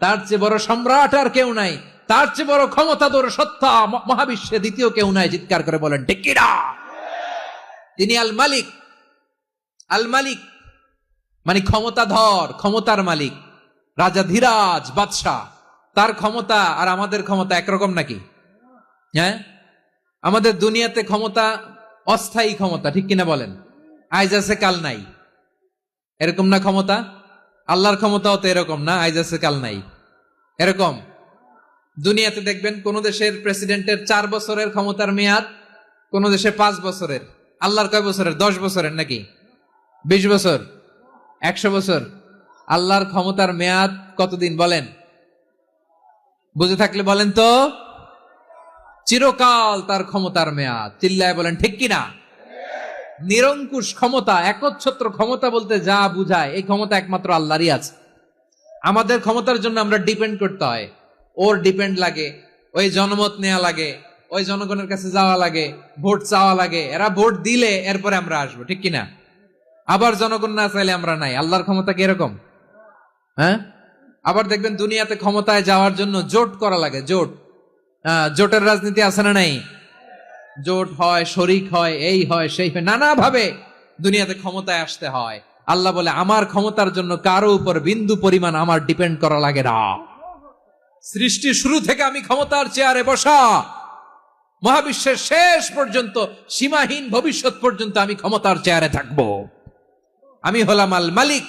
তার চেয়ে বড় সম্রাট আর কেউ নাই, তার চেয়ে বড় ক্ষমতাধর সত্তা মহাবিশ্বে দ্বিতীয় কেউ নাই। চিৎকার করে বলেন ঠিক কিনা? তিনি আল মালিক। আল মালিক মানে ক্ষমতাধর, ক্ষমতার মালিক, রাজা ধীরাজ বাদশাহ। তার ক্ষমতা আর আমাদের ক্ষমতা একরকম নাকি? হ্যাঁ, আমাদের দুনিয়াতে ক্ষমতা অস্থায়ী ক্ষমতা, ঠিক কিনা বলেন? আইজ আছে কাল নাই, এরকম না ক্ষমতা? আল্লাহর ক্ষমতাও তো এরকম না, আইজ আছে কাল নাই এরকম। দুনিয়াতে দেখবেন কোন দেশের প্রেসিডেন্টের 4 বছরের ক্ষমতার মেয়াদ, কোন দেশে 5 বছরের। আল্লাহর কয় বছরের? 10 বছরের নাকি 20 বছর, 100 বছর? আল্লাহর ক্ষমতার মেয়াদ কতদিন বলেন? বুঝে থাকলে বলেন তো। চিরকাল তার ক্ষমতার মেয়াদ। চিল্লায় বলেন ঠিক কিনা? নিরঙ্কুশ ক্ষমতা, একচ্ছত্র ক্ষমতা বলতে যা বুঝায়, এই ক্ষমতা একমাত্র আল্লাহরই আছে। আমাদের ক্ষমতার জন্য আমরা ডিপেন্ড করতে হয়, ওর ডিপেন্ড লাগে, ওই জনমত নেওয়া লাগে, ওই জনগণের কাছে যাওয়া লাগে, ভোট চাওয়া লাগে, এরা ভোট দিলে এরপরে আমরা আসবো, ঠিক কিনা? আবার জনগণ না চাইলে আমরা নাই। আল্লাহর ক্ষমতা কি এরকম? হ্যাঁ, আবার দেখবেন দুনিয়াতে ক্ষমতায় যাওয়ার জন্য জোট করা লাগে। জোট, জোটের রাজনীতি আছে না নাই? জোট হয়, শরিক হয়, এই হয় সেই হয়, নানা ভাবে দুনিয়াতে ক্ষমতায় আসতে হয়। আল্লাহ বলে আমার ক্ষমতার জন্য কারো উপর বিন্দু পরিমাণ আমার ডিপেন্ড করা লাগে না। সৃষ্টির শুরু থেকে আমি ক্ষমতার চেয়ারে বসা, মহাবিশ্বের শেষ পর্যন্ত, সীমাহীন ভবিষ্যৎ পর্যন্ত আমি ক্ষমতার চেয়ারে থাকবো। আমি হলাম আল মালিক।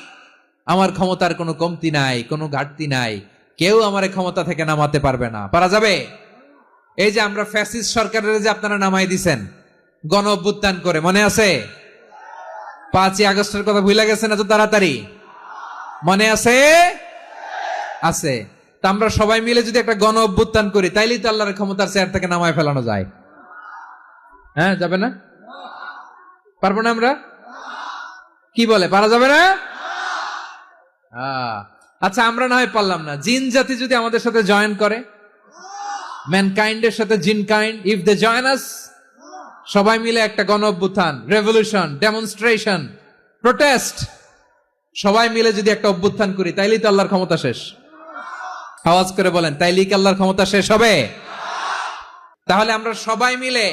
আমার ক্ষমতার কোনো কমতি নাই, কোনো ঘাটতি নাই। কেউ আমার ক্ষমতা থেকে নামাতে পারবে না। পারা যাবে? এই যে আমরা ফ্যাসিস্ট সরকারের যে আপনারা নামাই দিছেন গণ অভ্যুত্থান করে, মনে আছে? 5ই আগস্টের কথা ভুলে গেছেন এত তাড়াতাড়ি? মনে আছে? আছে। তা আমরা সবাই মিলে যদি একটা গণ অভ্যুত্থান করি, তাইলেই তো আল্লাহর ক্ষমতার চেয়ার থেকে নামায় ফেলানো যায়। হ্যাঁ, যাবে না? পারবো না আমরা? কি বলে, পারা যাবে না? আচ্ছা, আমরা না হয় পারলাম না, জিন জাতি যদি আমাদের সাথে জয়েন করে, ম্যানকাইন্ডের সাথে জিনকাইন্ড, ইফ দে জয়েন আস, সবাই মিলে একটা গণ অভ্যুত্থান, রেভলিউশন, ডেমনস্ট্রেশন, প্রোটেস্ট, সবাই মিলে যদি একটা অভ্যুত্থান করি, তাইলেই তো আল্লাহর ক্ষমতা শেষ। আওয়াজ করে বলেন, তাইলেই কি আল্লাহর ক্ষমতা শেষ হবে? তাহলে আমরা সবাই মিলে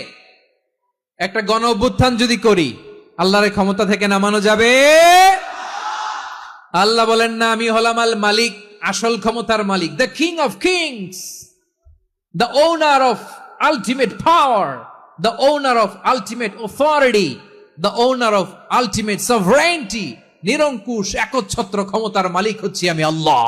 একটা গণ অভ্যুত্থান যদি করি, আল্লাহর ক্ষমতা থেকে নামানো যাবে? আল্লাহ বলেন না, আমি হলাম আল মালিক, আসল ক্ষমতার মালিক, the king of kings, the owner of ultimate power, the owner of ultimate authority, the owner of ultimate sovereignty, নিরঙ্কুশ একচ্ছত্র ক্ষমতার মালিক হচ্ছি আমি আল্লাহ।